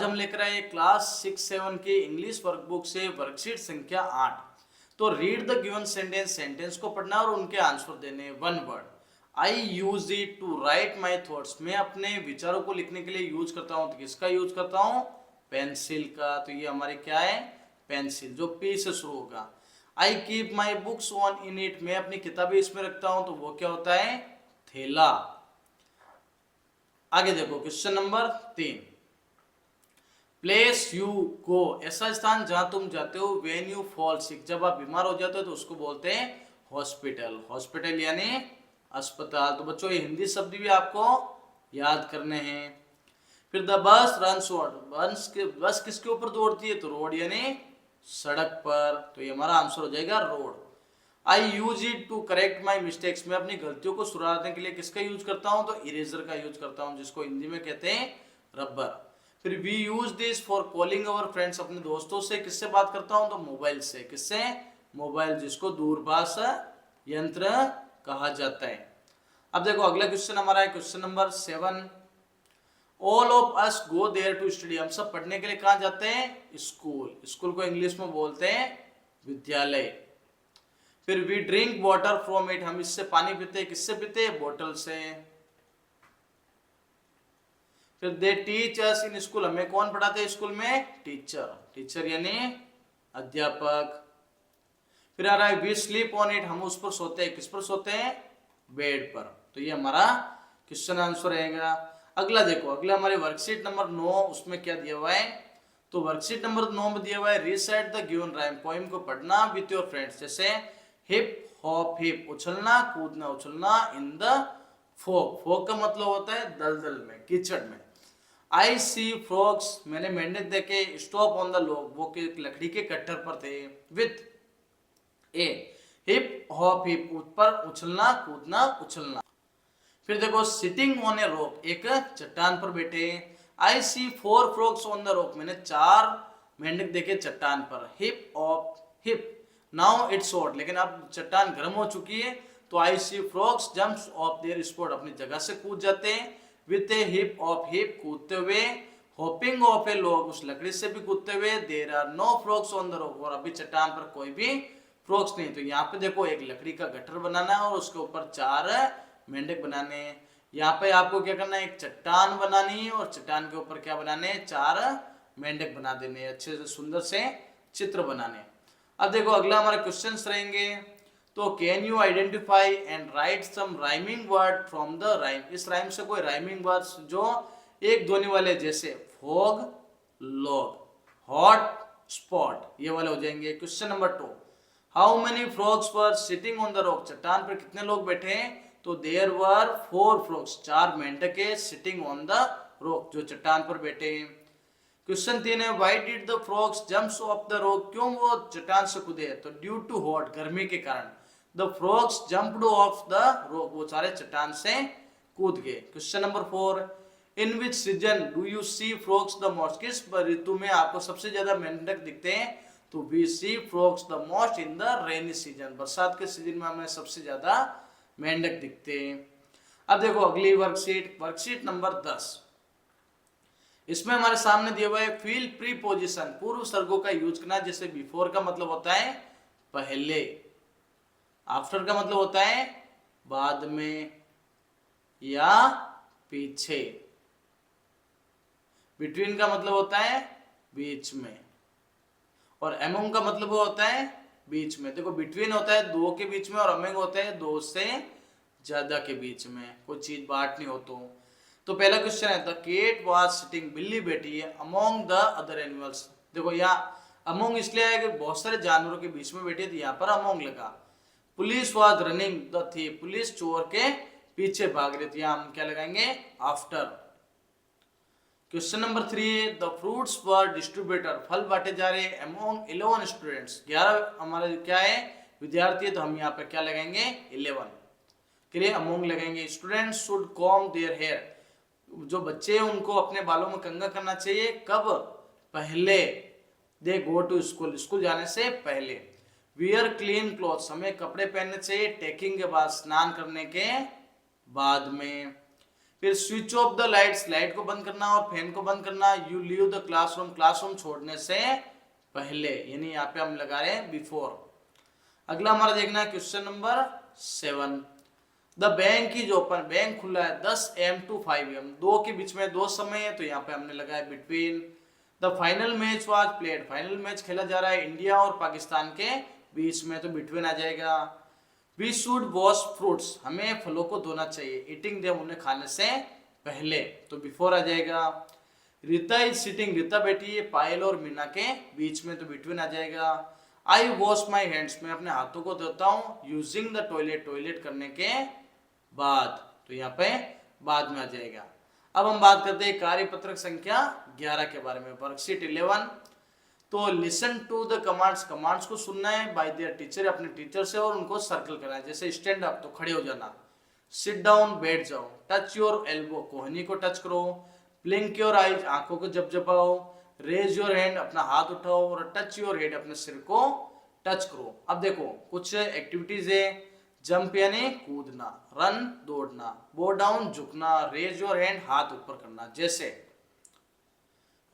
आज हम लेकर आए क्लास 6-7 के इंग्लिश वर्कबुक से वर्कशीट संख्या 8। तो read the given sentence, sentence को पढ़ना और उनके आंसर देने। One word, I use it to write my thoughts. मैं अपने विचारों को लिखने के लिए यूज करता हूँ। तो किसका यूज करता हूँ? पेंसिल का। तो ये हमारी क्या है? पेंसिल, जो पी से शुरू होगा। I keep my books on in it. मैं अपनी किताबें इसमें रखता हूँ। तो वो क्या होता है? थैला। आगे देखो question number 3। Place you go, ऐसा स्थान जहां तुम जाते हो। वेन यू फॉल सिक, जब आप बीमार हो जाते हो तो उसको बोलते हैं हॉस्पिटल। हॉस्पिटल यानी अस्पताल। तो बच्चों ये हिंदी शब्द भी आपको याद करने हैं। फिर द बस रन्स ऑन, बस किसके ऊपर दौड़ती है? तो रोड यानी सड़क पर। तो ये हमारा आंसर हो जाएगा road. I use it to correct my mistakes. मैं अपनी गलतियों को सुधारने के लिए किसका यूज करता हूँ? तो इरेजर का यूज करता हूँ, जिसको हिंदी में कहते हैं रबर। फिर we use this for calling our friends. अपने दोस्तों से किससे बात करता हूँ? तो मोबाइल से। किससे? मोबाइल, जिसको दूरभाष यंत्र कहा जाता है। अब देखो अगला क्वेश्चन हमारा है question number 7। All of us go there to study. हम सब पढ़ने के लिए कहाँ जाते हैं? स्कूल। स्कूल को इंग्लिश में बोलते हैं विद्यालय। फिर we drink water from it. हम इससे पानी पीते हैं। किससे पीते हैं? बोतल से। फिर they teach us in school. हमें कौन पढ़ाते हैं स्कूल में? टीचर। टीचर यानी अध्यापक। फिर आ रहा है वी स्लीप ऑन इट। हम उस पर सोते हैं। किस पर सोते हैं? बेड पर। तो ये हमारा क्वेश्चन आंसर रहेगा। अगला देखो, अगला हमारे वर्कशीट नंबर 9, उसमें क्या दिया हुआ है? तो वर्कशीट नंबर 9 में दिया हुआ है recite the given rhyme. Poem को पढ़ना विथ योर फ्रेंड्स। जैसे हिप हॉप हिप, उछलना कूदना, उछलना इन द फोक। फोक का मतलब होता है दलदल में, कीचड़ में। आई सी फ्रॉग्स, मैंने मेंढक देखे। स्टॉप ऑन द लॉग, वो लकड़ी के कट्टर पर थे। With a hip hop hip, ऊपर उछलना कूदना उछलना। फिर देखो सिटिंग ऑन ए रॉक, एक चट्टान पर बैठे। I see 4 frogs on the rock, मैंने 4 मेंढक देखे चट्टान पर। Hip off hip, now it's hot, लेकिन अब चट्टान गर्म हो चुकी है। तो I see frogs jumps off their spot, अपनी जगह से कूद जाते हैं। With a hip off hip, कूदते हुए। होपिंग ऑफ ए लॉग, उस लकड़ी से भी कूदते हुए। There are no frogs on the rock, और अभी चट्टान पर कोई भी फ्रॉग्स नहीं। तो यहाँ पे देखो एक लकड़ी का गट्ठर बनाना है और उसके ऊपर 4 मेंढक बनाने हैं। यहाँ पे आपको क्या करना है? एक चट्टान बनानी है और चट्टान के ऊपर क्या बनाने हैं? 4 मेंढक बना देने, अच्छे से सुंदर से चित्र बनाने। अब देखो अगला हमारे क्वेश्चंस रहेंगे। तो can you identify and write some rhyming word from the rhyme. इस राइम से कोई राइमिंग वर्ड्स जो एक ध्वनि वाले, जैसे फॉग, लॉग, हॉट स्पॉट, ये वाले हो जाएंगे। Question number 2, how many frogs were sitting on the rock. चट्टान पर कितने लोग बैठे हैं? तो देयर वर 4 फ्रॉग्स, 4 मेंढके सिटिंग ऑन द रॉक, जो चट्टान पर बैठे हैं। क्वेश्चन 3 है why did the frogs jumps off the rock. क्यों वो चट्टान से कूदे? तो ड्यू टू हॉट, गर्मी के कारण। The frogs jumped off the rock, वो सारे चट्टान से कूद गए। Question number 4, in which season do you see frogs the most. किस ऋतु में आपको सबसे ज्यादा मेंढक दिखते हैं? तो we see frogs the most in the rainy season, बरसात के सीजन में हमें सबसे ज्यादा मेंढक दिखते हैं। अब देखो अगली वर्कशीट, वर्कशीट नंबर 10। इसमें हमारे सामने दिया हुआ है फील प्रीपोजिशन, पूर्व सर्गों का यूज करना। जैसे बिफोर का मतलब होता है पहले, आफ्टर का मतलब होता है बाद में या पीछे, बिटवीन का मतलब होता है बीच में, और अमंग का मतलब होता है बीच में। देखो बिटवीन होता है 2 के बीच में और अमंग होता है 2 से ज्यादा के बीच में, कोई चीज बांटनी हो तो पहला क्वेश्चन है द केट वाज सिटिंग, बिल्ली बैठी है, अमोंग द अदर एनिमल्स। देखो यहाँ अमोंग इसलिए है कि बहुत सारे जानवरों के बीच में बैठी थी, यहाँ पर अमोंग लगा। Police was running the thief, police चोर के पीछे भाग रही थी, यहाँ हम क्या लगाएंगे? After. Question number 3, the fruits were distributor, फल बांटे जा रहे अमोंग 11 स्टूडेंट्स, 11 हमारे क्या है? विद्यार्थी है। तो हम यहाँ पे क्या लगाएंगे? 11 के लिए अमोंग लगाएंगे। Students should comb their hair, जो बच्चे हैं उनको अपने बालों में कंघा करना चाहिए। कब? पहले। दे गो टू स्कूल, स्कूल जाने से पहले। वियर क्लीन क्लॉथ्स, हमें कपड़े पहनने चाहिए टेकिंग के बाद, स्नान करने के बाद में। फिर switch off the lights, light को बंद करना और फैन को बंद करना। You leave the classroom, classroom छोड़ने से पहले, यानी यहाँ पे हम लगा रहे हैं बिफोर। अगला हमारा देखना है question number 7। The bank is open, bank खुला है 10 AM to 5 AM, दो के बीच में दो समय है, तो यहाँ पे हमने लगाया between. The final match was played, final match खेला जा रहा है इंडिया और पाकिस्तान के बीच में, तो बिटवीन आ जाएगा। वी शुड वॉश फ्रूट्स, हमें फलों को धोना चाहिए, ईटिंग देम, उन्हें खाने से पहले, तो बिफोर आ जाएगा। रीता इज सिटिंग, रीता बैठी है पायल और मीना के बीच में, तो बिटवीन आ जाएगा। आई वॉश माई हैंड्स, मैं अपने हाथों को धोता हूँ यूजिंग द टॉयलेट, टॉयलेट करने के बाद, तो यहाँ पे बाद में आ जाएगा। अब हम बात करते हैं कार्यपत्रक संख्या 11 के बारे में, वर्कशीट 11। तो listen to the commands, commands को सुनना है बाय देयर टीचर, अपने टीचर से, और उनको सर्कल करना है। जैसे स्टैंड अप, तो खड़े हो जाना। सिट डाउन, बैठ जाओ। टच योर एल्बो, कोहनी को टच करो। ब्लिंक योर आईज, आंखों को झपझपाओ। रेज योर हैंड, अपना हाथ उठाओ। और टच योर हेड, अपने सिर को टच करो। अब देखो कुछ एक्टिविटीज है। जंप यानी कूदना, रन दौड़ना, बो डाउन झुकना, रेज योर हैंड हाथ ऊपर करना। जैसे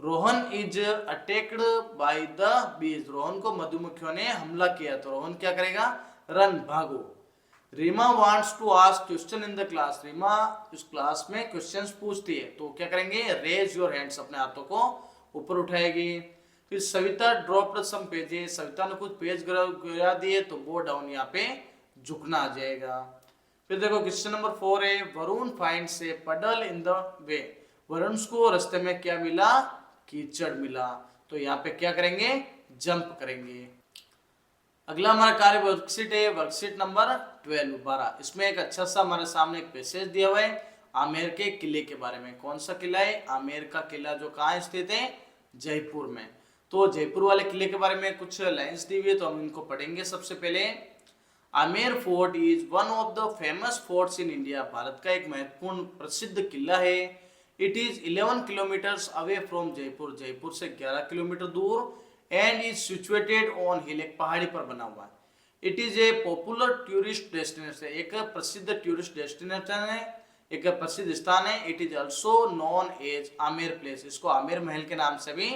Rohan is attacked by the bees, Rohan को मधुमक्खियों ने हमला किया, तो रोहन क्या करेगा, रन भागो। Reema wants to ask question in the class, Reema इस क्लास में क्वेश्चंस पूछती है, तो क्या करेंगे, रेज योर हैंड्स, अपने हाथों को ऊपर उठाएगी। फिर Savita dropped some pages, Savita ने कुछ पेज गिरा दिए, तो बो डाउन, यहाँ पे झुकना आ जाएगा। फिर देखो क्वेश्चन नंबर 4 है, वरुण फाइंड्स ए पडल इन द वे, वरुण को रास्ते में क्या मिला, कीचड़ मिला, तो यहाँ पे क्या करेंगे, जंप करेंगे। अगला हमारा कार्य वर्कशीट है, वर्कशीट नंबर 12। इसमें एक अच्छा सा हमारे सामने एक पैसेज दिया हुआ है आमेर के किले के बारे में। कौन सा किला है, आमेर का किला, जो कहाँ स्थित है, जयपुर में। तो जयपुर वाले किले के बारे में कुछ लाइन्स दी हुई है, तो हम इनको पढ़ेंगे। सबसे पहले, Amer fort is one of the famous forts in India, Bharat का एक महत्वपूर्ण प्रसिद्ध किला है। इट इज 11 kilometres away from Jaipur, Jaipur से 11 किलोमीटर दूर। And is situated on hill, एक पहाड़ी पर बना हुआ है। It is a popular tourist destination, एक प्रसिद्ध टूरिस्ट डेस्टिनेशन है, एक प्रसिद्ध स्थान है। It is also known as Amer palace, इसको आमेर महल के नाम से भी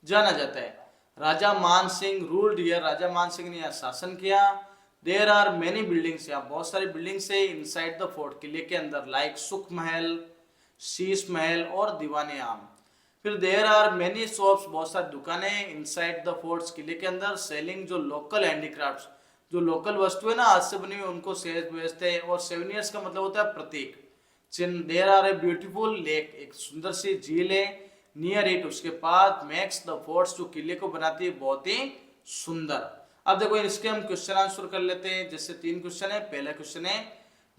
जाना जाता है। राजा मान सिंह रूल्ड हियर, राजा मान सिंह ने यहाँ शासन किया। देयर आर मेनी बिल्डिंग्स, यहाँ बहुत सारी बिल्डिंग्स है इनसाइड द फोर्ट, किले के अंदर, लाइक सुख महल, शीश महल और दीवाने आम। फिर देयर आर मेनी शॉप्स, बहुत सारी दुकानें इनसाइड द फोर्ट्स, किले के अंदर, सेलिंग जो लोकल हैंडीक्राफ्ट्स, जो लोकल वस्तु है ना हाथ से बनी हुई, उनको बेचते हैं। और सेवेनियर्स का मतलब होता है प्रतीक चिन्ह। There are a beautiful lake, एक सुंदर सी झील है। नियर इट, उसके पास, मेक्स द फोर्ट्स, जो किले को बनाती है बहुत ही सुंदर। अब देखो इसके हम क्वेश्चन आंसर कर लेते हैं। जैसे 3 क्वेश्चन है। पहला क्वेश्चन है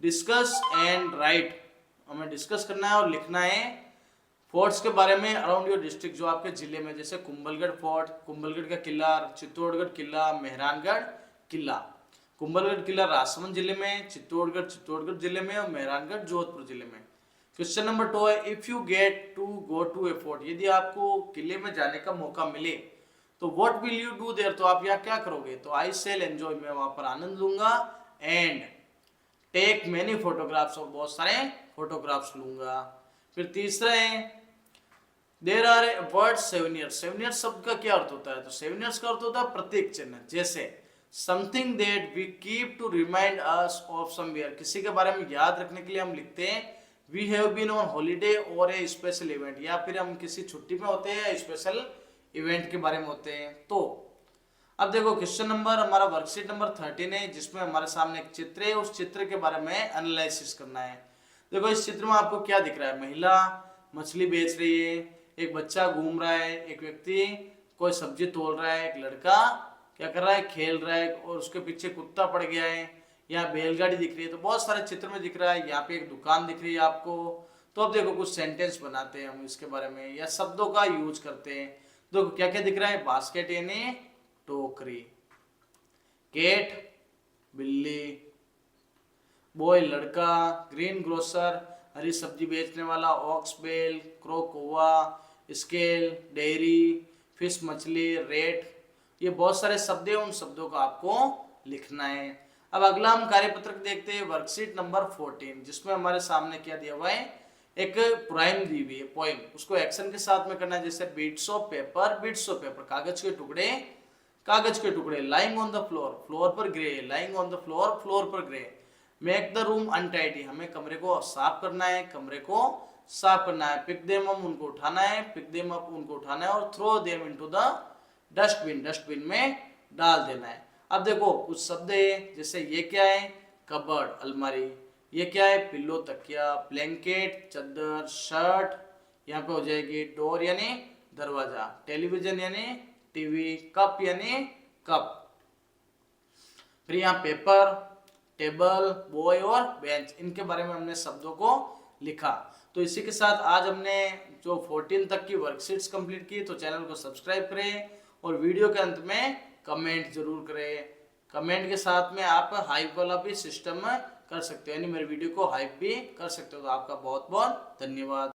डिस्कस एंड राइट, हमें डिस्कस करना है और लिखना है फोर्ट्स के बारे में अराउंड योर डिस्ट्रिक्ट, जो आपके जिले में, जैसे कुंभलगढ़ फोर्ट, कुंभलगढ़ का किला, चित्तौड़गढ़ किला, मेहरानगढ़ किला। कुंभलगढ़ किला राजसमंद जिले में, चित्तौड़गढ़ जिले में, और मेहरानगढ़ जोधपुर जिले में। क्वेश्चन नंबर 2 है, if you get to go to a fort, यदि आपको किले में जाने का मौका मिले तो what will you do there, तो आप यहाँ क्या करोगे, तो आई शेल एंजॉय, मैं वहां पर आनंद लूंगा। एंड टेक मेनी फोटोग्राफ्स, और बहुत सारे फोटोग्राफ्स लूंगा। फिर तीसरा है, देयर आर ए वर्ड सेवेनियर, सेवेनियर शब्द का क्या अर्थ होता है, तो सेवेनियर्स का अर्थ होता है प्रतीक चिन्ह। जैसे something that we keep to remind us of somewhere, किसी के बारे में याद रखने के लिए हम लिखते हैं we have been on holiday और ए स्पेशल इवेंट, या फिर हम किसी छुट्टी में होते हैं, स्पेशल इवेंट के बारे में होते हैं। तो अब देखो क्वेश्चन नंबर हमारा वर्कशीट नंबर 13 है, जिसमें हमारे सामने एक चित्र है, उस चित्र के बारे में एनालिसिस करना है। देखो इस चित्र में आपको क्या दिख रहा है, महिला मछली बेच रही है, एक बच्चा घूम रहा है, एक व्यक्ति कोई सब्जी तोल रहा है, एक लड़का क्या कर रहा है, खेल रहा है, और उसके पीछे कुत्ता पड़ गया है, यहाँ बैलगाड़ी दिख रही है। तो बहुत सारे चित्र में दिख रहा है। यहाँ पे एक दुकान दिख रही है आपको। तो अब देखो कुछ सेंटेंस बनाते हैं हम इसके बारे में, या शब्दों का यूज करते हैं। देखो क्या क्या दिख रहा है, बास्केट यानी टोकरी, केट बिल्ली, बॉय लड़का, ग्रीन ग्रोसर हरी सब्जी बेचने वाला, ऑक्स बेल क्रो कौवा, स्केल डेयरी, फिश मछली, रेट, ये बहुत सारे शब्द हैं, उन शब्दों को आपको लिखना है। अब अगला हम कार्यपत्रक देखते हैं, वर्कशीट नंबर 14, जिसमें हमारे सामने क्या दिया हुआ है, एक पोएम दी हुई है, पोएम, उसको एक्शन के साथ में करना है, जैसे bits of paper, bits of paper, कागज के टुकड़े, कागज के टुकड़े, lying on the floor, floor पर गिरे, lying on the floor, floor पर गिरे, मेक द रूम अनटाइडी, हमें कमरे को साफ करना है, कमरे को साफ करना है, पिक देम अप, उनको उठाना है, पिक देम अप, उनको उठाना है, और throw them into the dustbin, dustbin में डाल देना है। अब देखो कुछ शब्द है, जैसे ये क्या है, कबर्ड, अलमारी, ये क्या है, पिल्लो, तकिया, ब्लैंकेट, चादर, शर्ट, यहाँ पे हो जाएगी डोर यानी दरवाजा, टेलीविजन यानी टीवी, कप यानी कप, फिर यहाँ पेपर, टेबल, बॉय और बेंच, इनके बारे में हमने शब्दों को लिखा। तो इसी के साथ आज हमने जो 14 तक की वर्कशीट्स कंप्लीट की, तो चैनल को सब्सक्राइब करें और वीडियो के अंत में कमेंट जरूर करें। कमेंट के साथ में आप हाइप वाला भी सिस्टम कर सकते हो, यानी मेरे वीडियो को हाइप भी कर सकते हो। तो आपका बहुत बहुत धन्यवाद।